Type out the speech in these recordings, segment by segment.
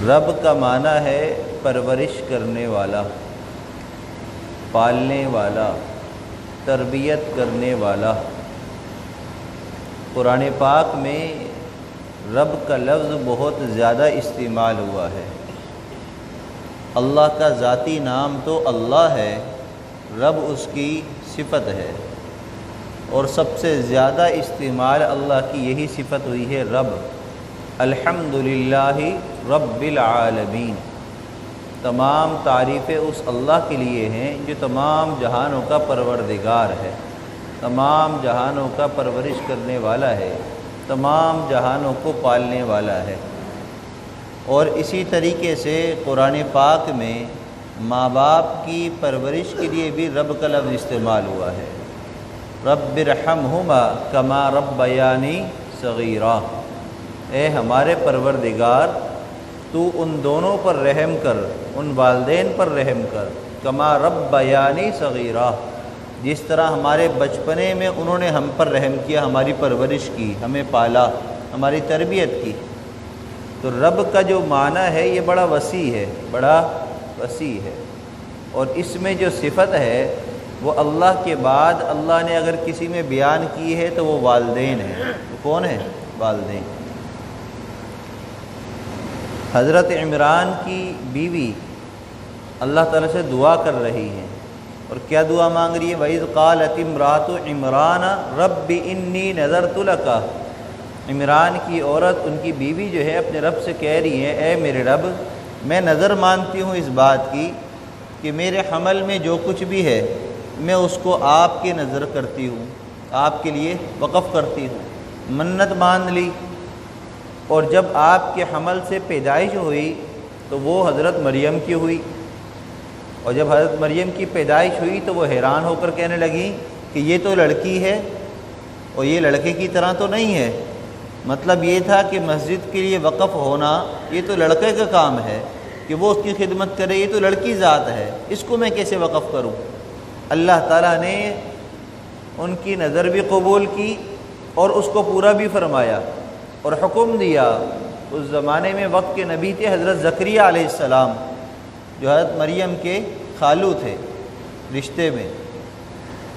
رب کا معنی ہے پرورش کرنے والا، پالنے والا، تربیت کرنے والا۔ قرآن پاک میں رب کا لفظ بہت زیادہ استعمال ہوا ہے۔ اللہ کا ذاتی نام تو اللہ ہے، رب اس کی صفت ہے، اور سب سے زیادہ استعمال اللہ کی یہی صفت ہوئی ہے رب۔ الحمدللہ رب العالمین، تمام تعریفیں اس اللہ کے لیے ہیں جو تمام جہانوں کا پروردگار ہے، تمام جہانوں کا پرورش کرنے والا ہے، تمام جہانوں کو پالنے والا ہے۔ اور اسی طریقے سے قرآن پاک میں ماں باپ کی پرورش کے لیے بھی رب کا لفظ استعمال ہوا ہے۔ رب ارحمہما کما ربیانی صغیرا، اے ہمارے پروردگار تو ان دونوں پر رحم کر، ان والدین پر رحم کر، کما ربیانی صغیرا، جس طرح ہمارے بچپنے میں انہوں نے ہم پر رحم کیا، ہماری پرورش کی، ہمیں پالا، ہماری تربیت کی۔ تو رب کا جو معنی ہے یہ بڑا وسیع ہے، بڑا وسیع ہے، اور اس میں جو صفت ہے وہ اللہ کے بعد اللہ نے اگر کسی میں بیان کی ہے تو وہ والدین ہیں۔ وہ کون ہیں؟ والدین۔ حضرت عمران کی بیوی اللہ تعالیٰ سے دعا کر رہی ہیں، اور کیا دعا مانگ رہی ہے؟ وَإِذْ قَالَتِ امْرَأَتُ عِمْرَانَ رَبِّ إِنِّي نَذَرْتُ لَكَ، عمران کی عورت، ان کی بیوی جو ہے اپنے رب سے کہہ رہی ہے اے میرے رب، میں نظر مانتی ہوں اس بات کی کہ میرے حمل میں جو کچھ بھی ہے میں اس کو آپ کی نظر کرتی ہوں، آپ کے لیے وقف کرتی ہوں۔ منت مان لی، اور جب آپ کے حمل سے پیدائش ہوئی تو وہ حضرت مریم کی ہوئی، اور جب حضرت مریم کی پیدائش ہوئی تو وہ حیران ہو کر کہنے لگیں کہ یہ تو لڑکی ہے اور یہ لڑکے کی طرح تو نہیں ہے۔ مطلب یہ تھا کہ مسجد کے لیے وقف ہونا یہ تو لڑکے کا کام ہے کہ وہ اس کی خدمت کرے، یہ تو لڑکی ذات ہے، اس کو میں کیسے وقف کروں؟ اللہ تعالیٰ نے ان کی نظر بھی قبول کی اور اس کو پورا بھی فرمایا اور حکم دیا۔ اس زمانے میں وقت کے نبی تھے حضرت زکریا علیہ السلام، جو حضرت مریم کے خالو تھے رشتے میں،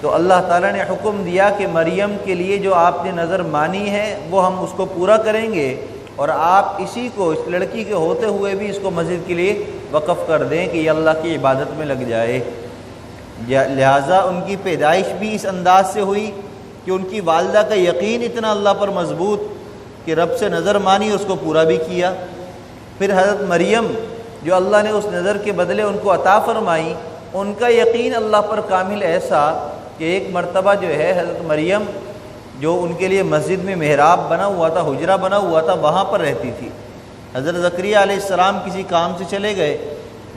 تو اللہ تعالیٰ نے حکم دیا کہ مریم کے لیے جو آپ نے نظر مانی ہے وہ ہم اس کو پورا کریں گے، اور آپ اسی کو، اس لڑکی کے ہوتے ہوئے بھی اس کو مسجد کے لیے وقف کر دیں کہ یہ اللہ کی عبادت میں لگ جائے۔ لہٰذا ان کی پیدائش بھی اس انداز سے ہوئی کہ ان کی والدہ کا یقین اتنا اللہ پر مضبوط کہ رب سے نظر مانی، اس کو پورا بھی کیا۔ پھر حضرت مریم جو اللہ نے اس نظر کے بدلے ان کو عطا فرمائی، ان کا یقین اللہ پر کامل ایسا کہ ایک مرتبہ جو ہے حضرت مریم جو ان کے لیے مسجد میں محراب بنا ہوا تھا، حجرہ بنا ہوا تھا، وہاں پر رہتی تھی۔ حضرت زکریا علیہ السلام کسی کام سے چلے گئے،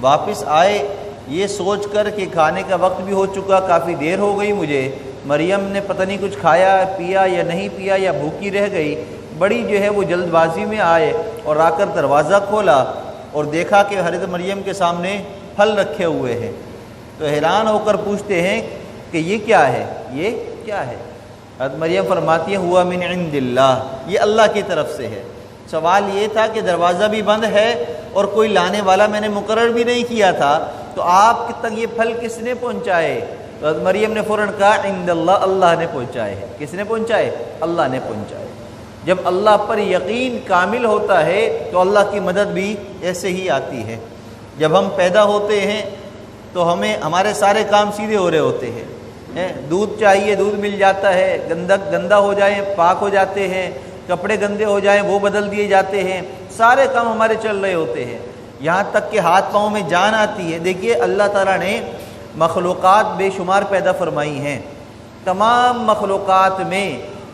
واپس آئے یہ سوچ کر کہ کھانے کا وقت بھی ہو چکا، کافی دیر ہو گئی مجھے، مریم نے پتہ نہیں کچھ کھایا پیا یا نہیں پیا یا بھوکی رہ گئی، بڑی جو ہے وہ جلد بازی میں آئے اور آ کر دروازہ کھولا اور دیکھا کہ حضرت مریم کے سامنے پھل رکھے ہوئے ہیں، تو حیران ہو کر پوچھتے ہیں کہ یہ کیا ہے، یہ کیا ہے؟ حضرت مریم فرماتی ہے ہوا من عند اللہ، یہ اللہ کی طرف سے ہے۔ سوال یہ تھا کہ دروازہ بھی بند ہے اور کوئی لانے والا میں نے مقرر بھی نہیں کیا تھا، تو آپ تک یہ پھل کس نے پہنچائے؟ تو حضرت مریم نے فوراً کہا عند اللہ، اللہ نے پہنچائے ہیں۔ کس نے پہنچائے؟ اللہ نے پہنچائے۔ جب اللہ پر یقین کامل ہوتا ہے تو اللہ کی مدد بھی ایسے ہی آتی ہے۔ جب ہم پیدا ہوتے ہیں تو ہمارے سارے کام سیدھے ہو رہے ہوتے ہیں، دودھ چاہیے دودھ مل جاتا ہے، گندا ہو جائیں پاک ہو جاتے ہیں، کپڑے گندے ہو جائیں وہ بدل دیے جاتے ہیں، سارے کام ہمارے چل رہے ہوتے ہیں، یہاں تک کہ ہاتھ پاؤں میں جان آتی ہے۔ دیکھیے اللہ تعالیٰ نے مخلوقات بے شمار پیدا فرمائی ہیں، تمام مخلوقات میں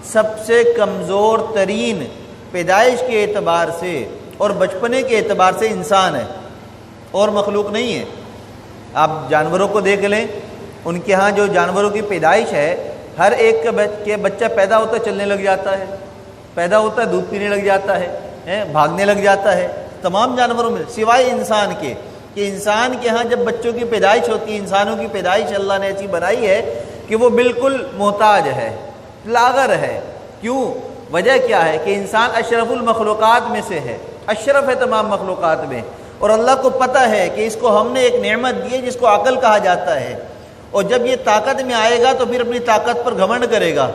سب سے کمزور ترین پیدائش کے اعتبار سے اور بچپنے کے اعتبار سے انسان ہے، اور مخلوق نہیں ہے۔ آپ جانوروں کو دیکھ لیں، ان کے ہاں جو جانوروں کی پیدائش ہے، ہر ایک کا بچہ پیدا ہوتا ہے چلنے لگ جاتا ہے، پیدا ہوتا ہے دودھ پینے لگ جاتا ہے، بھاگنے لگ جاتا ہے، تمام جانوروں میں سوائے انسان کے، کہ انسان کے ہاں جب بچوں کی پیدائش ہوتی ہے، انسانوں کی پیدائش اللہ نے ایسی بنائی ہے کہ وہ بالکل محتاج ہے، لاغر ہے۔ کیوں؟ وجہ کیا ہے کہ انسان اشرف المخلوقات میں سے ہے، اشرف ہے تمام مخلوقات میں، اور اللہ کو پتہ ہے کہ اس کو ہم نے ایک نعمت دی ہے جس کو عقل کہا جاتا ہے، اور جب یہ طاقت میں آئے گا تو پھر اپنی طاقت پر گھمنڈ کرے گا،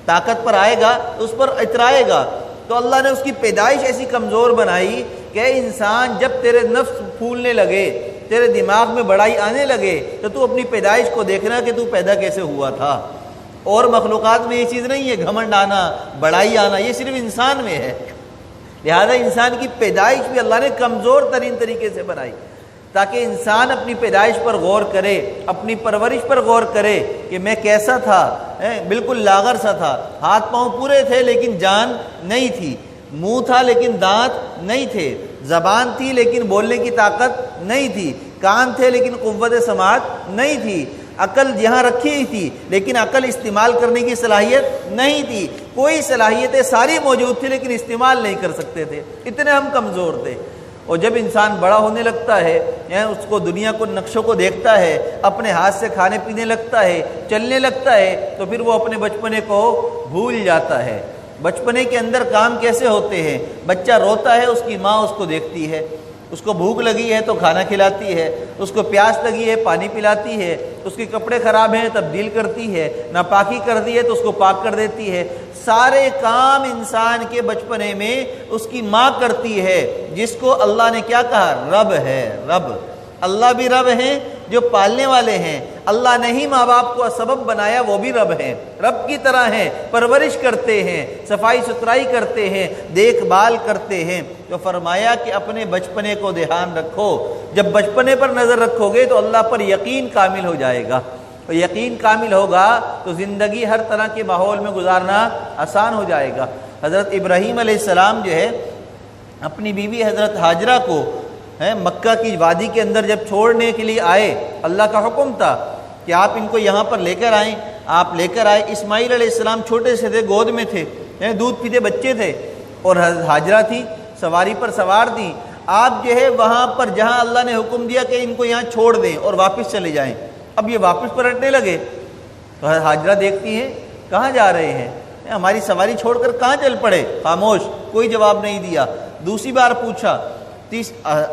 طاقت پر آئے گا تو اس پر اترائے گا۔ تو اللہ نے اس کی پیدائش ایسی کمزور بنائی کہ انسان جب تیرے نفس پھولنے لگے، تیرے دماغ میں بڑائی آنے لگے، تو اپنی پیدائش کو دیکھنا کہ تو پیدا کیسے ہوا تھا۔ اور مخلوقات میں یہ چیز نہیں ہے گھمنڈ آنا، بڑائی آنا، یہ صرف انسان میں ہے۔ لہذا انسان کی پیدائش بھی اللہ نے کمزور ترین طریقے سے بنائی تاکہ انسان اپنی پیدائش پر غور کرے، اپنی پرورش پر غور کرے کہ میں کیسا تھا، بالکل لاغر سا تھا، ہاتھ پاؤں پورے تھے لیکن جان نہیں تھی، منہ تھا لیکن دانت نہیں تھے، زبان تھی لیکن بولنے کی طاقت نہیں تھی، کان تھے لیکن قوت سماعت نہیں تھی، عقل یہاں رکھی ہی تھی لیکن عقل استعمال کرنے کی صلاحیت نہیں تھی، کوئی صلاحیتیں ساری موجود تھی لیکن استعمال نہیں کر سکتے تھے، اتنے ہم کمزور تھے۔ اور جب انسان بڑا ہونے لگتا ہے، اس کو دنیا کو نقشوں کو دیکھتا ہے، اپنے ہاتھ سے کھانے پینے لگتا ہے، چلنے لگتا ہے، تو پھر وہ اپنے بچپنے کو بھول جاتا ہے۔ بچپنے کے اندر کام کیسے ہوتے ہیں؟ بچہ روتا ہے، اس کی ماں اس کو دیکھتی ہے، اس کو بھوک لگی ہے تو کھانا کھلاتی ہے، اس کو پیاس لگی ہے پانی پلاتی ہے، اس کے کپڑے خراب ہیں تبدیل کرتی ہے، ناپاکی کر دی ہے تو اس کو پاک کر دیتی ہے۔ سارے کام انسان کے بچپنے میں اس کی ماں کرتی ہے، جس کو اللہ نے کیا کہا؟ رب ہے۔ رب، اللہ بھی رب ہیں جو پالنے والے ہیں، اللہ نے ہی ماں باپ کو سبب بنایا، وہ بھی رب ہیں، رب کی طرح ہیں، پرورش کرتے ہیں، صفائی ستھرائی کرتے ہیں، دیکھ بھال کرتے ہیں۔ تو فرمایا کہ اپنے بچپنے کو دھیان رکھو، جب بچپنے پر نظر رکھو گے تو اللہ پر یقین کامل ہو جائے گا، اور یقین کامل ہوگا تو زندگی ہر طرح کے ماحول میں گزارنا آسان ہو جائے گا۔ حضرت ابراہیم علیہ السلام جو ہے اپنی بیوی حضرت ہاجرہ کو مکہ کی وادی کے اندر جب چھوڑنے کے لیے آئے، اللہ کا حکم تھا کہ آپ ان کو یہاں پر لے کر آئیں، آپ لے کر آئے۔ اسماعیل علیہ السلام چھوٹے سے تھے، گود میں تھے، دودھ پیتے بچے تھے، اور ہاجرہ تھی سواری پر سوار تھی۔ آپ جو ہے وہاں پر جہاں اللہ نے حکم دیا کہ ان کو یہاں چھوڑ دیں اور واپس چلے جائیں، اب یہ واپس پلٹنے لگے تو ہاجرہ دیکھتی ہیں کہاں جا رہے ہیں، ہماری سواری چھوڑ کر کہاں چل پڑے، خاموش، کوئی جواب نہیں دیا۔ دوسری بار پوچھا،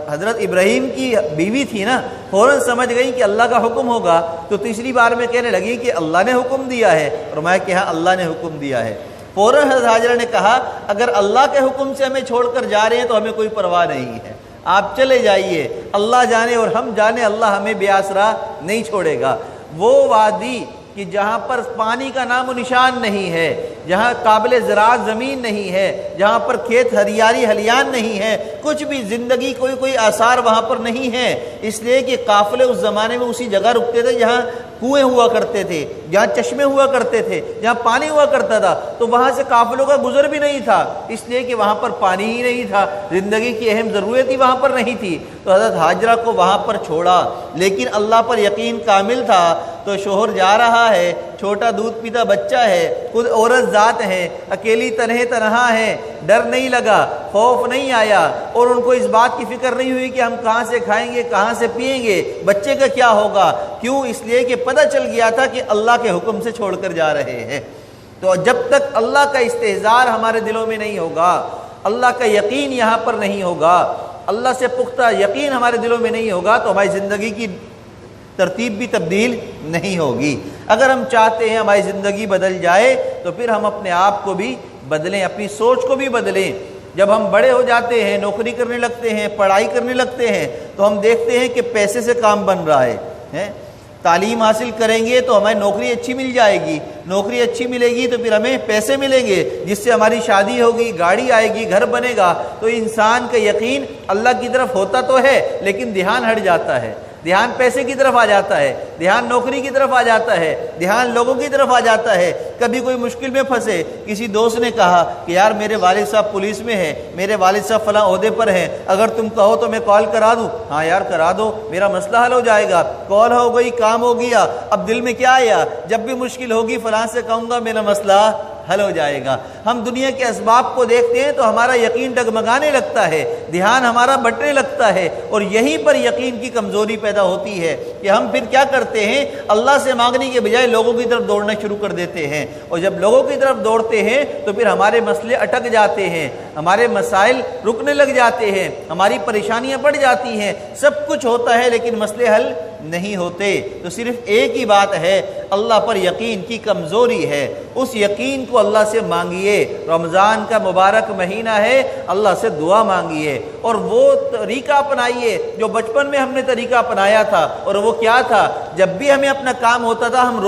حضرت ابراہیم کی بیوی تھی نا، فوراً سمجھ گئی کہ اللہ کا حکم ہوگا، تو تیسری بار میں کہنے لگی کہ اللہ نے حکم دیا ہے، اور میں کہ ہاں اللہ نے حکم دیا ہے۔ فوراً حضرت ہاجرہ نے کہا اگر اللہ کے حکم سے ہمیں چھوڑ کر جا رہے ہیں تو ہمیں کوئی پرواہ نہیں ہے، آپ چلے جائیے، اللہ جانے اور ہم جانے، اللہ ہمیں بے آسرا نہیں چھوڑے گا۔ وہ وادی کہ جہاں پر پانی کا نام و نشان نہیں ہے، جہاں قابل زراعت زمین نہیں ہے، جہاں پر کھیت ہریالی ہلیان نہیں ہے، کچھ بھی زندگی کوئی آثار وہاں پر نہیں ہے، اس لیے کہ قافلے اس زمانے میں اسی جگہ رکتے تھے جہاں کنویں ہوا کرتے تھے، جہاں چشمے ہوا کرتے تھے، جہاں پانی ہوا کرتا تھا، تو وہاں سے قافلوں کا گزر بھی نہیں تھا، اس لیے کہ وہاں پر پانی ہی نہیں تھا، زندگی کی اہم ضرورت ہی وہاں پر نہیں تھی۔ تو حضرت ہاجرہ کو وہاں پر چھوڑا، لیکن اللہ پر یقین کامل تھا۔ تو شوہر جا رہا ہے، چھوٹا دودھ پیتا بچہ ہے، خود عورت ذات ہے، اکیلی تنہا ہے، ڈر نہیں لگا، خوف نہیں آیا، اور ان کو اس بات کی فکر نہیں ہوئی کہ ہم کہاں سے کھائیں گے، کہاں سے پئیں گے، بچے کا کیا ہوگا۔ کیوں؟ اس لیے کہ پتہ چل گیا تھا کہ اللہ کے حکم سے چھوڑ کر جا رہے ہیں۔ تو جب تک اللہ کا استحضار ہمارے دلوں میں نہیں ہوگا، اللہ کا یقین یہاں پر نہیں ہوگا، اللہ سے پختہ یقین ہمارے دلوں میں نہیں ہوگا، تو ہماری زندگی کی ترتیب بھی تبدیل نہیں ہوگی۔ اگر ہم چاہتے ہیں ہماری زندگی بدل جائے تو پھر ہم اپنے آپ کو بھی بدلیں، اپنی سوچ کو بھی بدلیں۔ جب ہم بڑے ہو جاتے ہیں، نوکری کرنے لگتے ہیں، پڑھائی کرنے لگتے ہیں، تو ہم دیکھتے ہیں کہ پیسے سے کام بن رہا ہے۔ تعلیم حاصل کریں گے تو ہمیں نوکری اچھی مل جائے گی، نوکری اچھی ملے گی تو پھر ہمیں پیسے ملیں گے، جس سے ہماری شادی ہوگی، گاڑی آئے گی، گھر بنے گا۔ تو انسان کا یقین اللہ کی طرف ہوتا تو ہے لیکن دھیان ہٹ جاتا ہے، دھیان پیسے کی طرف آ جاتا ہے، دھیان نوکری کی طرف آ جاتا ہے، دھیان لوگوں کی طرف آ جاتا ہے۔ کبھی کوئی مشکل میں پھنسے، کسی دوست نے کہا کہ یار میرے والد صاحب پولیس میں ہیں، میرے والد صاحب فلاں عہدے پر ہیں، اگر تم کہو تو میں کال کرا دوں۔ ہاں یار کرا دو، میرا مسئلہ حل ہو جائے گا، کال ہو گئی، کام ہو گیا۔ اب دل میں کیا آیا؟ جب بھی مشکل ہوگی فلاں سے کہوں گا میرا مسئلہ حل ہو جائے گا۔ ہم دنیا کے اسباب کو دیکھتے ہیں تو ہمارا یقین ڈگمگانے لگتا ہے، دھیان ہمارا بٹنے لگتا ہے، اور یہیں پر یقین کی کمزوری پیدا ہوتی ہے کہ ہم پھر کیا کرتے ہیں، اللہ سے مانگنے کے بجائے لوگوں کی طرف دوڑنا شروع کر دیتے ہیں، اور جب لوگوں کی طرف دوڑتے ہیں تو پھر ہمارے مسئلے اٹک جاتے ہیں، ہمارے مسائل رکنے لگ جاتے ہیں، ہماری پریشانیاں بڑھ جاتی ہیں، سب کچھ ہوتا ہے لیکن مسئلے حل نہیں ہوتے۔ تو صرف ایک ہی بات ہے، اللہ پر یقین کی کمزوری ہے، اس یقین کو اللہ سے مانگیے۔ رمضان کا مبارک مہینہ ہے، اللہ سے دعا مانگیے، اور وہ طریقہ اپنائیے جو بچپن میں ہم نے طریقہ اپنایا تھا، اور وہ کیا تھا، جب بھی ہمیں اپنا کام ہوتا تھا ہم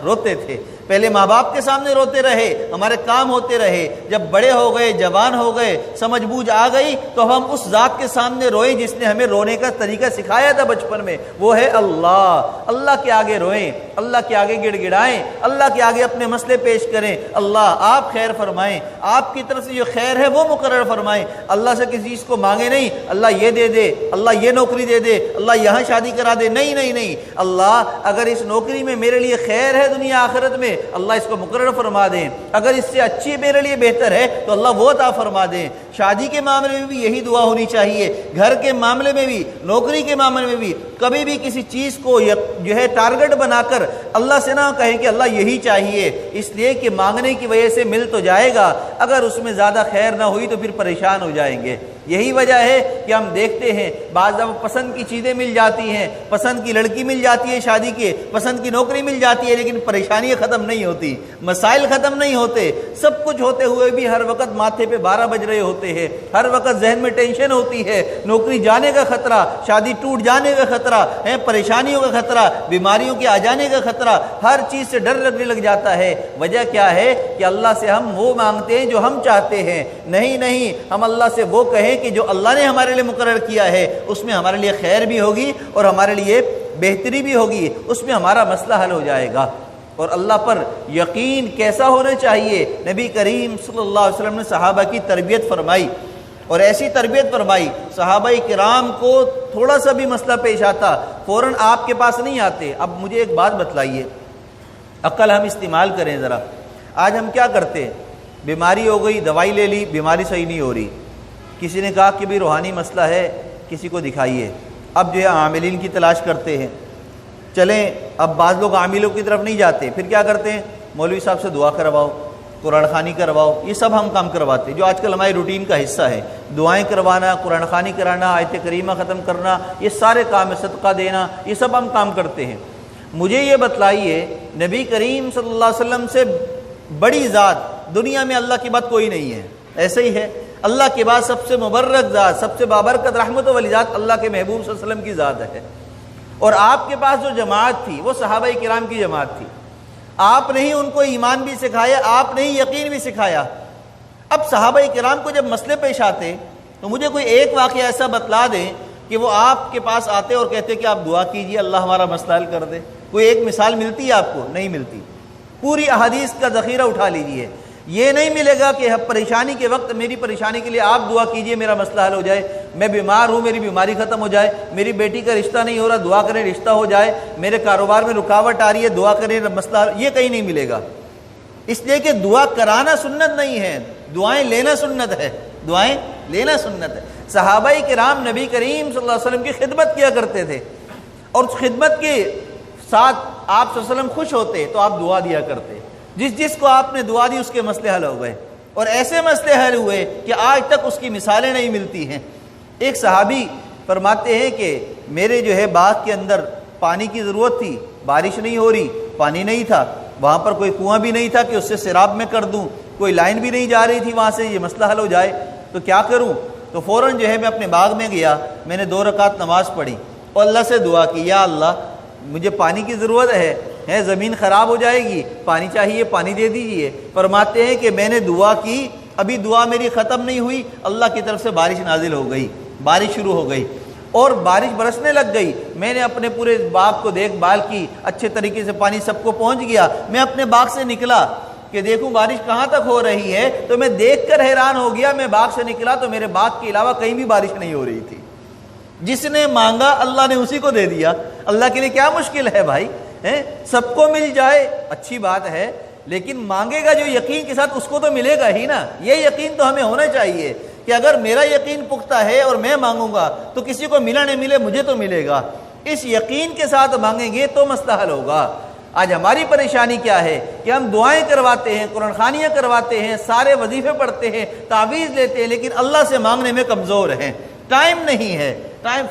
روتے تھے، پہلے ماں باپ کے سامنے روتے رہے، ہمارے کام ہوتے رہے، جب بڑے ہو گئے، جوان ہو گئے، سمجھ بوجھ آ گئی تو ہم اس ذات کے سامنے روئیں جس نے ہمیں رونے کا طریقہ سکھایا تھا بچپن میں، وہ ہے اللہ۔ اللہ کے آگے روئیں، اللہ کے آگے گڑ گڑائیں، اللہ کے آگے اپنے مسئلے پیش کریں، اللہ آپ خیر فرمائیں، آپ کی طرف سے جو خیر ہے وہ مقرر فرمائیں۔ اللہ سے کسی چیز کو مانگے نہیں، اللہ یہ دے دے، اللہ یہ نوکری دے دے، اللہ یہاں شادی کرا دے، نہیں نہیں نہیں، اللہ اگر اس نوکری میں میرے لیے خیر ہے دنیا آخرت میں، اللہ اس کو مقرر فرما دیں، اگر اس سے اچھی میرے لیے بہتر ہے تو اللہ وہ عطا فرما دیں۔ شادی کے معاملے میں بھی یہی دعا ہونی چاہیے، گھر کے معاملے میں بھی، نوکری کے معاملے میں بھی، کبھی بھی کسی چیز کو جو ہے ٹارگٹ بنا کر اللہ سے نہ کہیں کہ اللہ یہی چاہیے، اس لیے کہ مانگنے کی وجہ سے مل تو جائے گا، اگر اس میں زیادہ خیر نہ ہوئی تو پھر پریشان ہو جائیں گے۔ یہی وجہ ہے کہ ہم دیکھتے ہیں بعض دفعہ پسند کی چیزیں مل جاتی ہیں، پسند کی لڑکی مل جاتی ہے شادی کے، پسند کی نوکری مل جاتی ہے، لیکن پریشانیاں ختم نہیں ہوتی، مسائل ختم نہیں ہوتے، سب کچھ ہوتے ہوئے بھی ہر وقت ماتھے پہ 12 بج رہے ہوتے ہیں، ہر وقت ذہن میں ٹینشن ہوتی ہے، نوکری جانے کا خطرہ، شادی ٹوٹ جانے کا خطرہ ہے، پریشانیوں کا خطرہ، بیماریوں کے آ جانے کا خطرہ، ہر چیز سے ڈر لگنے لگ جاتا ہے۔ وجہ کیا ہے کہ اللہ سے ہم وہ مانگتے ہیں جو ہم چاہتے ہیں، نہیں ہم اللہ سے وہ کہیں کہ جو اللہ نے ہمارے لیے مقرر کیا ہے، اس میں ہمارے لیے خیر بھی ہوگی اور ہمارے لیے بہتری بھی ہوگی، اس میں ہمارا مسئلہ حل ہو جائے گا۔ اور اللہ پر یقین کیسا ہونا چاہیے، نبی کریم صلی اللہ علیہ وسلم نے صحابہ کی تربیت فرمائی، اور ایسی تربیت فرمائی صحابہ کرام کو تھوڑا سا بھی مسئلہ پیش آتا فوراً آپ کے پاس نہیں آتے۔ اب مجھے ایک بات بتلائیے، عقل ہم استعمال کریں ذرا۔ آج ہم کیا کرتے ہیں، بیماری ہو گئی، دوائی لے لی، بیماری صحیح نہیں ہو رہی، کسی نے کہا کہ بھی روحانی مسئلہ ہے، کسی کو دکھائیے، اب جو ہے عاملین کی تلاش کرتے ہیں۔ چلیں اب بعض لوگ عاملوں کی طرف نہیں جاتے، پھر کیا کرتے ہیں، مولوی صاحب سے دعا کرواؤ، قرآن خوانی کرواؤ، یہ سب ہم کام کرواتے ہیں جو آج کل ہماری روٹین کا حصہ ہے، دعائیں کروانا، قرآن خوانی کرانا، آیت کریمہ ختم کرنا، یہ سارے کام ہے، صدقہ دینا، یہ سب ہم کام کرتے ہیں۔ مجھے یہ بتلائیے، نبی کریم صلی اللہ علیہ وسلم سے بڑی ذات دنیا میں اللہ کی بات کوئی نہیں ہے، ایسے ہی ہے، اللہ کے بعد سب سے مبرک ذات، سب سے بابرکت رحمت والی ذات اللہ کے محبوب صلی اللہ علیہ وسلم کی ذات ہے، اور آپ کے پاس جو جماعت تھی وہ صحابہ کرام کی جماعت تھی، آپ نے ہی ان کو ایمان بھی سکھایا، آپ نے ہی یقین بھی سکھایا۔ اب صحابہ کرام کو جب مسئلے پیش آتے تو مجھے کوئی ایک واقعہ ایسا بتلا دیں کہ وہ آپ کے پاس آتے اور کہتے کہ آپ دعا کیجئے اللہ ہمارا مسئلہ حل کر دے، کوئی ایک مثال ملتی ہے آپ کو؟ نہیں ملتی۔ پوری احادیث کا ذخیرہ اٹھا لیجئے، یہ نہیں ملے گا کہ پریشانی کے وقت میری پریشانی کے لیے آپ دعا کیجئے میرا مسئلہ حل ہو جائے، میں بیمار ہوں میری بیماری ختم ہو جائے، میری بیٹی کا رشتہ نہیں ہو رہا دعا کریں رشتہ ہو جائے، میرے کاروبار میں رکاوٹ آ رہی ہے دعا کریں مسئلہ حل، یہ کہیں نہیں ملے گا، اس لیے کہ دعا کرانا سنت نہیں ہے، دعائیں لینا سنت ہے، دعائیں لینا سنت ہے۔ صحابہ کرام نبی کریم صلی اللہ علیہ وسلم کی خدمت کیا کرتے تھے، اور خدمت کے ساتھ آپ صلی اللہ علیہ وسلم خوش ہوتے تو آپ دعا دیا کرتے، جس کو آپ نے دعا دی اس کے مسئلے حل ہو گئے، اور ایسے مسئلے حل ہوئے کہ آج تک اس کی مثالیں نہیں ملتی ہیں۔ ایک صحابی فرماتے ہیں کہ میرے جو ہے باغ کے اندر پانی کی ضرورت تھی، بارش نہیں ہو رہی، پانی نہیں تھا، وہاں پر کوئی کنواں بھی نہیں تھا کہ اس سے سیراب میں کر دوں، کوئی لائن بھی نہیں جا رہی تھی وہاں سے یہ مسئلہ حل ہو جائے، تو کیا کروں؟ تو فوراً جو ہے میں اپنے باغ میں گیا، میں نے 2 رکعت نماز پڑھی اور اللہ سے دعا کی، یا اللہ مجھے پانی کی ضرورت ہے، زمین خراب ہو جائے گی، پانی چاہیے، پانی دے دیجئے۔ فرماتے ہیں کہ میں نے دعا کی، ابھی دعا میری ختم نہیں ہوئی، اللہ کی طرف سے بارش نازل ہو گئی، بارش شروع ہو گئی اور بارش برسنے لگ گئی۔ میں نے اپنے پورے باغ کو دیکھ بھال کی، اچھے طریقے سے پانی سب کو پہنچ گیا۔ میں اپنے باغ سے نکلا کہ دیکھوں بارش کہاں تک ہو رہی ہے، تو میں دیکھ کر حیران ہو گیا، میں باغ سے نکلا تو میرے باغ کے علاوہ کہیں بھی بارش نہیں ہو رہی تھی۔ جس نے مانگا اللہ نے اسی کو دے دیا، اللہ کے لیے کیا مشکل ہے بھائی، سب کو مل جائے اچھی بات ہے، لیکن مانگے گا جو یقین کے ساتھ، اس کو تو ملے گا ہی نا۔ یہ یقین تو ہمیں ہونا چاہیے کہ اگر میرا یقین پختہ ہے اور میں مانگوں گا تو کسی کو ملا نہیں ملے مجھے تو ملے گا۔ اس یقین کے ساتھ مانگیں گے تو مسئلہ حل ہوگا۔ آج ہماری پریشانی کیا ہے کہ ہم دعائیں کرواتے ہیں، قرآن خوانیاں کرواتے ہیں، سارے وظیفے پڑھتے ہیں، تعویذ لیتے ہیں، لیکن اللہ سے مانگنے میں کمزور ہیں۔ ٹائم نہیں ہے،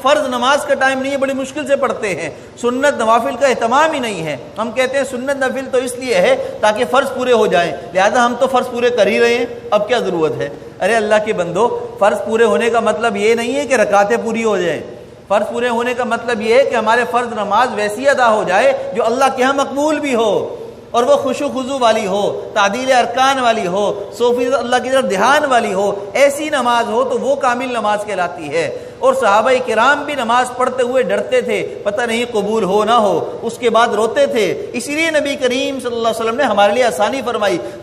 فرض نماز کا ٹائم نہیں ہے، بڑی مشکل سے پڑھتے ہیں، سنت نوافل کا اہتمام ہی نہیں ہے۔ ہم کہتے ہیں سنت نوافل تو اس لیے ہے تاکہ فرض پورے ہو جائیں، لہذا ہم تو فرض پورے کر ہی رہے ہیں، اب کیا ضرورت ہے؟ ارے اللہ کے بندو، فرض پورے ہونے کا مطلب یہ نہیں ہے کہ رکعتیں پوری ہو جائیں۔ فرض پورے ہونے کا مطلب یہ ہے کہ ہمارے فرض نماز ویسی ادا ہو جائے جو اللہ کے ہاں مقبول بھی ہو، اور وہ خشوع خضوع والی ہو، تعدیل ارکان والی ہو، 100% اللہ کی طرف دھیان والی ہو۔ ایسی نماز ہو تو وہ کامل نماز کہلاتی ہے۔ اور صحابہ کرام بھی نماز پڑھتے ہوئے ڈرتے تھے پتہ نہیں قبول ہو نہ ہو، اس کے بعد روتے تھے۔ اسی لیے نبی کریم صلی اللہ علیہ وسلم نے ہمارے لیے آسانی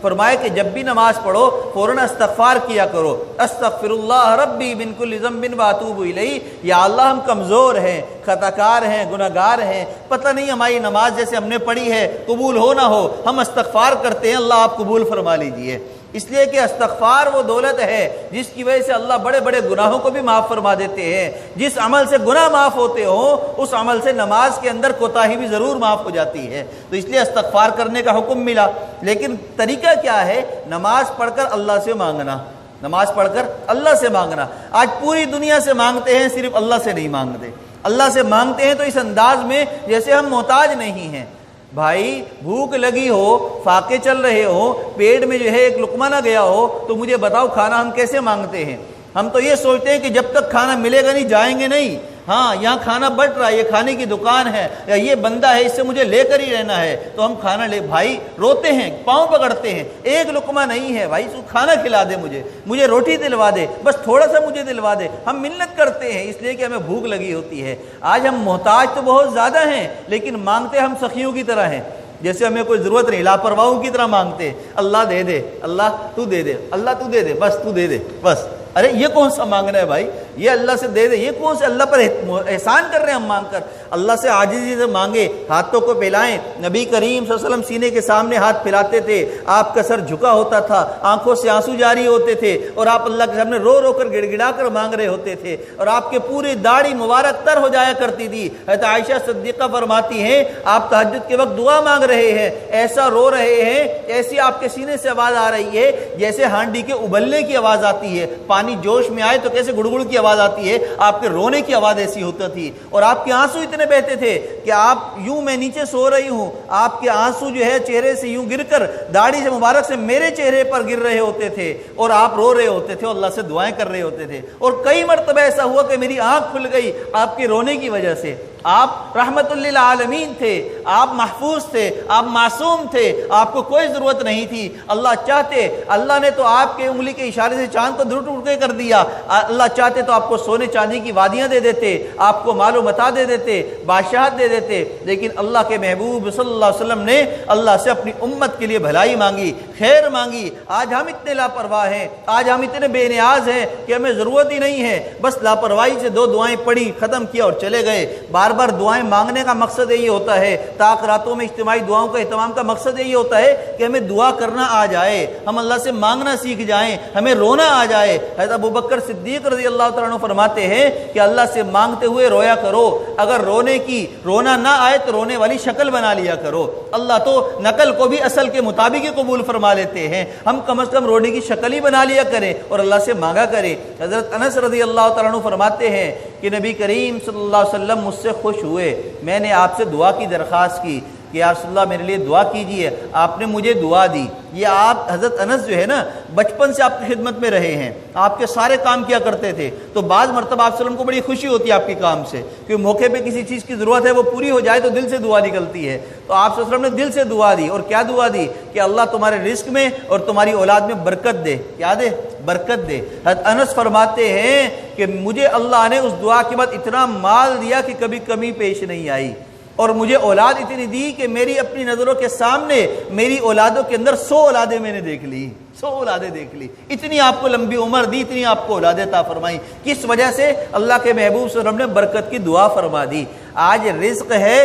فرمایا کہ جب بھی نماز پڑھو فوراً استغفار کیا کرو، استغفر اللہ ربی من کل ذنب واتوب الیہ۔ یا اللہ ہم کمزور ہیں، خطا کار ہیں، گناہ گار ہیں، پتہ نہیں ہماری نماز جیسے ہم نے پڑھی ہے قبول ہو نہ ہو، ہم استغفار کرتے ہیں، اللہ آپ قبول فرما لیجئے۔ اس لیے کہ استغفار وہ دولت ہے جس کی وجہ سے اللہ بڑے بڑے گناہوں کو بھی معاف فرما دیتے ہیں۔ جس عمل سے گناہ معاف ہوتے ہوں اس عمل سے نماز کے اندر کوتاہی بھی ضرور معاف ہو جاتی ہے، تو اس لیے استغفار کرنے کا حکم ملا۔ لیکن طریقہ کیا ہے؟ نماز پڑھ کر اللہ سے مانگنا، نماز پڑھ کر اللہ سے مانگنا۔ آج پوری دنیا سے مانگتے ہیں، صرف اللہ سے نہیں مانگتے۔ اللہ سے مانگتے ہیں تو اس انداز میں جیسے ہم محتاج نہیں ہیں۔ بھائی بھوک لگی ہو، فاقے چل رہے ہو، پیٹ میں جو ہے ایک لقمہ نہ گیا ہو تو مجھے بتاؤ کھانا ہم کیسے مانگتے ہیں؟ ہم تو یہ سوچتے ہیں کہ جب تک کھانا ملے گا نہیں جائیں گے نہیں۔ ہاں یہاں کھانا بٹ رہا ہے، یہ کھانے کی دکان ہے یا یہ بندہ ہے، اس سے مجھے لے کر ہی رہنا ہے تو ہم کھانا لے۔ بھائی روتے ہیں، پاؤں پکڑتے ہیں، ایک لقمہ نہیں ہے بھائی، تو کھانا کھلا دے، مجھے روٹی دلوا دے، بس تھوڑا سا مجھے دلوا دے۔ ہم منت کرتے ہیں اس لیے کہ ہمیں بھوک لگی ہوتی ہے۔ آج ہم محتاج تو بہت زیادہ ہیں لیکن مانگتے ہم سخیوں کی طرح ہیں، جیسے ہمیں کوئی ضرورت نہیں، لاپرواہوں کی طرح مانگتے ہیں۔ اللہ دے دے، اللہ تو دے دے، اللہ تو دے دے، بس تو دے دے بس۔ ارے یہ کون سا مانگنا ہے بھائی؟ یہ اللہ سے دے دے، یہ کون سے اللہ پر احسان کر رہے ہیں ہم مانگ کر؟ اللہ سے عاجزی سے مانگے، ہاتھوں کو پھیلائیں۔ نبی کریم صلی اللہ علیہ وسلم سینے کے سامنے ہاتھ پھیلاتے تھے، آپ کا سر جھکا ہوتا تھا، آنکھوں سے آنسو جاری ہوتے تھے اور آپ اللہ کے سامنے رو رو کر گڑ گڑا کر مانگ رہے ہوتے تھے، اور آپ کے پوری داڑھی مبارک تر ہو جایا کرتی تھی۔ حضرت عائشہ صدیقہ فرماتی ہیں آپ تہجد کے وقت دعا مانگ رہے ہیں، ایسا رو رہے ہیں، ایسی آپ کے سینے سے آواز آ رہی ہے جیسے ہانڈی کے ابلنے کی آواز آتی ہے، پانی جوش میں آئے تو کیسے گڑگڑ کی آواز آتی ہے، آپ کے رونے کی آواز ایسی ہوتی تھی، اور آپ کے آنسو اتنے بہتے تھے کہ آپ یوں، میں نیچے سو رہی ہوں، آپ کے آنسو جو ہے چہرے سے یوں گر کر داڑھی سے مبارک سے میرے چہرے پر گر رہے ہوتے تھے، اور آپ رو رہے ہوتے تھے، اللہ سے دعائیں کر رہے ہوتے تھے۔ اور کئی مرتبہ ایسا ہوا کہ میری آنکھ کھل گئی آپ کے رونے کی وجہ سے۔ آپ رحمت للعالمین تھے، آپ محفوظ تھے، آپ معصوم تھے، آپ کو کوئی ضرورت نہیں تھی۔ اللہ چاہتے، اللہ نے تو آپ کے انگلی کے اشارے سے چاند کو ٹوٹ ٹوٹ کے کر دیا، اللہ چاہتے تو آپ کو سونے چاندی کی وادیاں دے دیتے، آپ کو مال و متاع دے دیتے، بادشاہت دے دیتے، لیکن اللہ کے محبوب صلی اللہ علیہ وسلم نے اللہ سے اپنی امت کے لیے بھلائی مانگی، خیر مانگی۔ آج ہم اتنے لاپرواہ ہیں، آج ہم اتنے بے نیاز ہیں کہ ہمیں ضرورت ہی نہیں ہے، بس لاپرواہی سے دو دعائیں پڑھی، ختم کیا اور چلے گئے۔ بار بار دعائیں مانگنے کا مقصد یہی ہوتا ہے، طاق راتوں میں اجتماعی دعاؤں کا اہتمام کا مقصد یہی ہوتا ہے کہ ہمیں دعا کرنا آ جائے، ہم اللہ سے مانگنا سیکھ جائیں، ہمیں رونا آ جائے۔ حضرت ابوبکر صدیق رضی اللہ تعالیٰ عنہ فرماتے ہیں کہ اللہ سے مانگتے ہوئے رویا کرو، اگر رونا نہ آئے تو رونے والی شکل بنا لیا کرو، اللہ تو نقل کو بھی اصل کے مطابق ہی قبول فرما لیتے ہیں، ہم کم از کم رونے کی شکل ہی بنا لیا کریں اور اللہ سے مانگا کریں۔ حضرت انس رضی اللہ تعالیٰ عنہ فرماتے ہیں کہ نبی کریم صلی اللہ علیہ وسلم مجھ سے خوش ہوئے، میں نے آپ سے دعا کی درخواست کی کہ یا رسول اللہ میرے لیے دعا کیجیے، آپ نے مجھے دعا دی۔ یہ آپ حضرت انس جو ہے نا بچپن سے آپ کی خدمت میں رہے ہیں، آپ کے سارے کام کیا کرتے تھے، تو بعض مرتبہ آپ وسلم کو بڑی خوشی ہوتی ہے آپ کے کام سے، کہ موقع پہ کسی چیز کی ضرورت ہے وہ پوری ہو جائے تو دل سے دعا نکلتی ہے، تو آپ وسلم نے دل سے دعا دی، اور کیا دعا دی کہ اللہ تمہارے رزق میں اور تمہاری اولاد میں برکت دے، کیا دے؟ برکت دے۔ حضرت انس فرماتے ہیں کہ مجھے اللہ نے اس دعا کے بعد اتنا مال دیا کہ کبھی کمی پیش نہیں آئی، اور مجھے اولاد اتنی دی کہ میری اپنی نظروں کے سامنے میری اولادوں کے اندر 100 اولادیں میں نے دیکھ لی، 100 اولادیں دیکھ لی، اتنی آپ کو لمبی عمر دی، اتنی آپ کو اولادیں عطا فرمائی، کس وجہ سے؟ اللہ کے محبوب صلی اللہ علیہ وسلم نے برکت کی دعا فرما دی۔ آج رزق ہے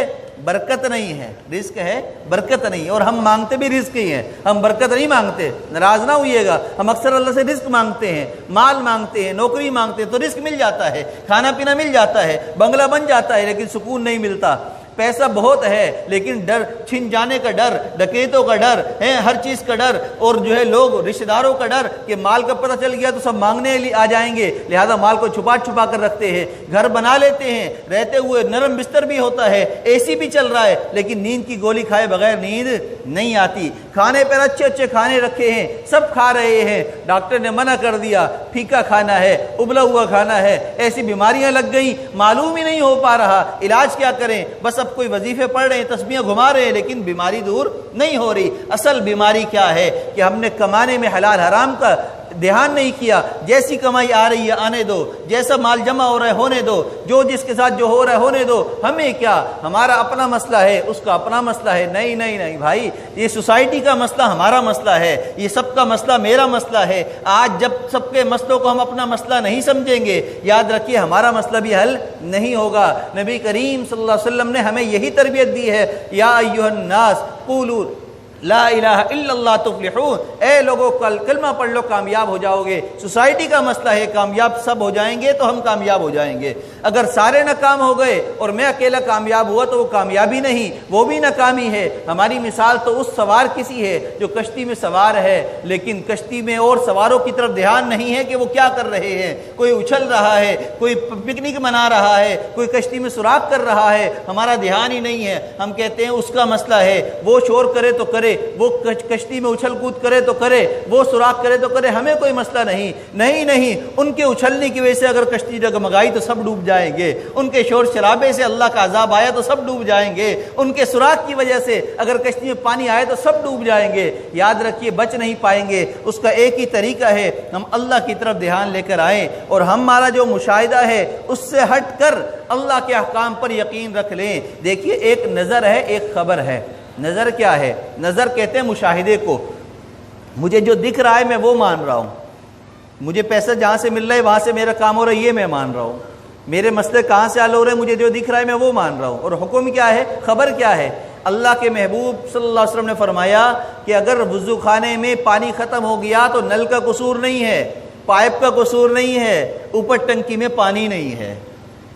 برکت نہیں ہے، رزق ہے برکت نہیں، اور ہم مانگتے بھی رزق ہی ہیں، ہم برکت نہیں مانگتے، ناراض نہ ہوئیے گا۔ ہم اکثر اللہ سے رزق مانگتے ہیں، مال مانگتے ہیں، نوکری مانگتے ہیں، تو رزق مل جاتا ہے، کھانا پینا مل جاتا ہے، بنگلہ بن جاتا ہے، لیکن سکون نہیں ملتا۔ پیسہ بہت ہے لیکن ڈر، چھن جانے کا ڈر، ڈکیتوں کا ڈر ہے، ہر چیز کا ڈر، اور جو ہے لوگ رشتہ داروں کا ڈر کہ مال کا پتہ چل گیا تو سب مانگنے آ جائیں گے، لہذا مال کو چھپا چھپا کر رکھتے ہیں، گھر بنا لیتے ہیں، رہتے ہوئے نرم بستر بھی ہوتا ہے، اے سی بھی چل رہا ہے، لیکن نیند کی گولی کھائے بغیر نیند نہیں آتی۔ کھانے پر اچھے اچھے کھانے رکھے ہیں، سب کھا رہے ہیں، ڈاکٹر نے منع کر دیا پھیکا کھانا ہے، ابلا ہوا کھانا ہے، ایسی بیماریاں لگ گئی، معلوم ہی نہیں ہو پا رہا علاج کیا کریں، بس اب کوئی وظیفے پڑھ رہے ہیں، تسبیحیں گھما رہے ہیں، لیکن بیماری دور نہیں ہو رہی۔ اصل بیماری کیا ہے کہ ہم نے کمانے میں حلال حرام کا دھیان نہیں کیا، جیسی کمائی آ رہی ہے آنے دو، جیسا مال جمع ہو رہا ہے ہونے دو، جو جس کے ساتھ جو ہو رہا ہے ہونے دو، ہمیں کیا، ہمارا اپنا مسئلہ ہے، اس کا اپنا مسئلہ ہے۔ نہیں نہیں نہیں بھائی، یہ سوسائٹی کا مسئلہ ہمارا مسئلہ ہے، یہ سب کا مسئلہ میرا مسئلہ ہے۔ آج جب سب کے مسئلوں کو ہم اپنا مسئلہ نہیں سمجھیں گے، یاد رکھیے ہمارا مسئلہ بھی حل نہیں ہوگا۔ نبی کریم صلی اللہ علیہ وسلم نے ہمیں یہی تربیت دی ہے، یا ایھا الناس قولوا لا الہ الا اللہ تفلحون، اے لوگوں کلمہ پڑھ لو کامیاب ہو جاؤ گے۔ سوسائٹی کا مسئلہ ہے، کامیاب سب ہو جائیں گے تو ہم کامیاب ہو جائیں گے، اگر سارے ناکام ہو گئے اور میں اکیلا کامیاب ہوا تو وہ کامیابی نہیں، وہ بھی ناکامی ہے۔ ہماری مثال تو اس سوار کسی ہے جو کشتی میں سوار ہے، لیکن کشتی میں اور سواروں کی طرف دھیان نہیں ہے کہ وہ کیا کر رہے ہیں، کوئی اچھل رہا ہے، کوئی پکنک منا رہا ہے، کوئی کشتی میں سوراخ کر رہا ہے، ہمارا دھیان ہی نہیں ہے۔ ہم کہتے ہیں اس کا مسئلہ ہے، وہ شور کرے تو کرے، وہ کشتی میں اچھل کود کرے تو کرے، وہ سوراخ کرے تو کرے، ہمیں کوئی مسئلہ نہیں۔ نہیں نہیں، ان کے اچھلنے کی وجہ سے اگر کشتی ڈگمگائی تو سب ڈوب جائیں گے، ان کے شور شرابے سے اللہ کا عذاب آیا تو سب ڈوب جائیں گے، ان کے سوراخ کی وجہ سے اگر کشتی میں پانی آئے تو سب ڈوب جائیں گے۔ یاد رکھیے بچ نہیں پائیں گے، اس کا ایک ہی طریقہ ہے، ہم اللہ کی طرف دھیان لے کر آئیں اور ہمارا جو مشاہدہ ہے اس سے ہٹ کر اللہ کے احکام پر یقین رکھ لیں۔ دیکھیے ایک نظر ہے، ایک خبر ہے۔ نظر کیا ہے؟ نظر کہتے ہیں مشاہدے کو، مجھے جو دکھ رہا ہے میں وہ مان رہا ہوں، مجھے پیسہ جہاں سے مل رہا ہے وہاں سے میرا کام ہو رہا ہے یہ میں مان رہا ہوں، میرے مسئلے کہاں سے حل ہو رہے ہیں مجھے جو دکھ رہا ہے میں وہ مان رہا ہوں۔ اور حکم کیا ہے؟ خبر کیا ہے؟ اللہ کے محبوب صلی اللہ علیہ وسلم نے فرمایا کہ اگر وضو خانے میں پانی ختم ہو گیا تو نل کا قصور نہیں ہے، پائپ کا قصور نہیں ہے، اوپر ٹنکی میں پانی نہیں ہے۔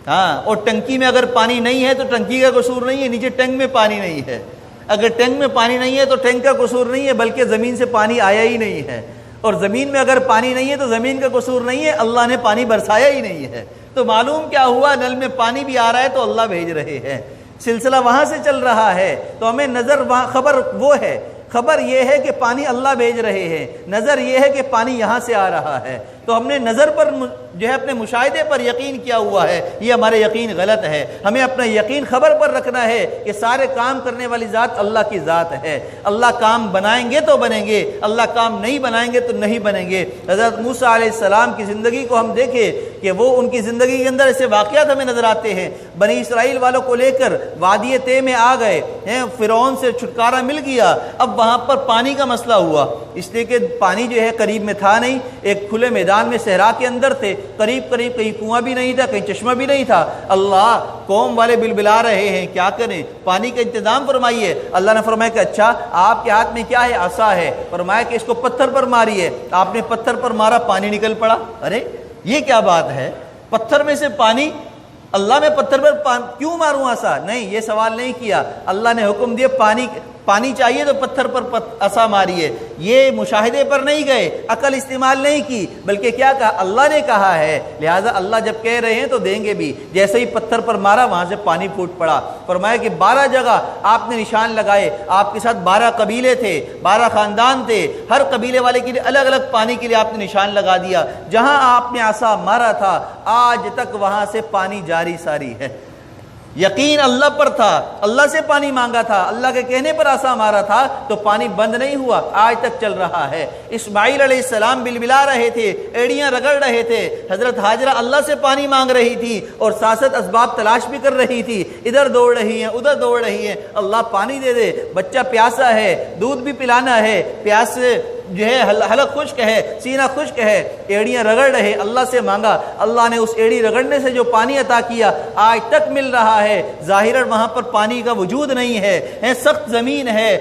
ہاں، اور ٹنکی میں اگر پانی نہیں ہے تو ٹنکی کا قصور نہیں ہے، نیچے ٹینک میں پانی نہیں ہے۔ اگر ٹینک میں پانی نہیں ہے تو ٹینک کا قصور نہیں ہے، بلکہ زمین سے پانی آیا ہی نہیں ہے، اور زمین میں اگر پانی نہیں ہے تو زمین کا قصور نہیں ہے، اللہ نے پانی برسایا ہی نہیں ہے۔ تو معلوم کیا ہوا؟ نل میں پانی بھی آ رہا ہے تو اللہ بھیج رہے ہیں، سلسلہ وہاں سے چل رہا ہے۔ تو ہمیں نظر وہاں، خبر وہ ہے، خبر یہ ہے کہ پانی اللہ بھیج رہے ہیں، نظر یہ ہے کہ پانی یہاں سے آ رہا ہے۔ تو ہم نے نظر پر جو ہے اپنے مشاہدے پر یقین کیا ہوا ہے، یہ ہمارا یقین غلط ہے۔ ہمیں اپنا یقین خبر پر رکھنا ہے کہ سارے کام کرنے والی ذات اللہ کی ذات ہے، اللہ کام بنائیں گے تو بنیں گے، اللہ کام نہیں بنائیں گے تو نہیں بنیں گے۔ حضرت موسیٰ علیہ السلام کی زندگی کو ہم دیکھیں کہ وہ ان کی زندگی کے اندر ایسے واقعات ہمیں نظر آتے ہیں، بنی اسرائیل والوں کو لے کر وادی طے میں آ گئے ہیں، فرعون سے چھٹکارا مل گیا، اب وہاں پر پانی کا مسئلہ ہوا، اس لیے کہ پانی جو ہے قریب میں تھا نہیں، ایک کھلے میدان میں صحرا کے اندر تھے، قریب کہیں کنواں بھی نہیں تھا، کہیں چشمہ بھی نہیں تھا۔ اللہ قوم والے بلبلا رہے ہیں، کیا کریں؟ پانی کا انتظام فرمائیے۔ اللہ نے فرمایا کہ اچھا آپ کے ہاتھ میں کیا ہے؟ عصا ہے۔ فرمایا کہ اس کو پتھر پر ماریے۔ آپ نے پتھر پر مارا، پانی نکل پڑا۔ ارے یہ کیا بات ہے؟ پتھر میں سے پانی، اللہ میں پتھر پر کیوں ماروں عصا؟ نہیں، یہ سوال نہیں کیا، اللہ نے حکم دیا پانی چاہیے تو پتھر پر عصا ماریے۔ یہ مشاہدے پر نہیں گئے، عقل استعمال نہیں کی، بلکہ کیا کہا؟ اللہ نے کہا ہے، لہٰذا اللہ جب کہہ رہے ہیں تو دیں گے بھی۔ جیسے ہی پتھر پر مارا وہاں سے پانی پھوٹ پڑا۔ فرمایا کہ 12 جگہ آپ نے نشان لگائے، آپ کے ساتھ 12 قبیلے تھے، 12 خاندان تھے، ہر قبیلے والے کے لیے الگ الگ پانی کے لیے آپ نے نشان لگا دیا۔ جہاں آپ نے عصا مارا تھا آج تک وہاں سے پانی جاری ساری ہے۔ یقین اللہ پر تھا، اللہ سے پانی مانگا تھا، اللہ کے کہنے پر عصا مارا تھا تو پانی بند نہیں ہوا، آج تک چل رہا ہے۔ اسماعیل علیہ السلام بلبلا رہے تھے، ایڑیاں رگڑ رہے تھے، حضرت ہاجرہ اللہ سے پانی مانگ رہی تھی اور ساتھ اسباب تلاش بھی کر رہی تھی، ادھر دوڑ رہی ہیں ادھر دوڑ رہی ہیں، اللہ پانی دے دے، بچہ پیاسا ہے، دودھ بھی پلانا ہے، پیاس جو ہے حلق خشک ہے، سینہ خشک ہے، ایڑیاں رگڑ رہے، اللہ سے مانگا، اللہ نے اس ایڑی رگڑنے سے جو پانی عطا کیا آج تک مل رہا ہے۔ ظاہراً وہاں پر پانی کا وجود نہیں ہے، سخت زمین ہے،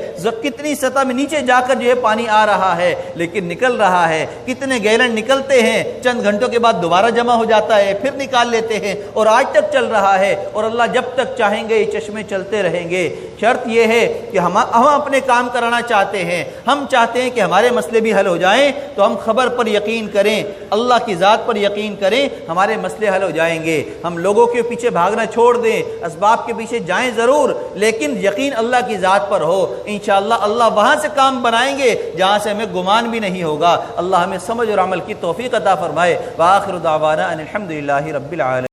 کتنی سطح میں نیچے جا کر جو ہے پانی آ رہا ہے، لیکن نکل رہا ہے۔ کتنے گیلن نکلتے ہیں، چند گھنٹوں کے بعد دوبارہ جمع ہو جاتا ہے، پھر نکال لیتے ہیں، اور آج تک چل رہا ہے، اور اللہ جب تک چاہیں گے یہ چشمے چلتے رہیں گے۔ شرط یہ ہے کہ ہم اپنے کام کرانا چاہتے ہیں، ہم چاہتے ہیں کہ ہمارے مسئلے بھی حل ہو جائیں، تو ہم خبر پر یقین کریں، اللہ کی ذات پر یقین کریں، ہمارے مسئلے حل ہو جائیں گے۔ ہم لوگوں کے پیچھے بھاگنا چھوڑ دیں، اسباب کے پیچھے جائیں ضرور، لیکن یقین اللہ کی ذات پر ہو، انشاءاللہ اللہ وہاں سے کام بنائیں گے جہاں سے ہمیں گمان بھی نہیں ہوگا۔ اللہ ہمیں سمجھ اور عمل کی توفیق عطا فرمائے۔ وآخر دعوانا ان الحمدللہ رب العالمین۔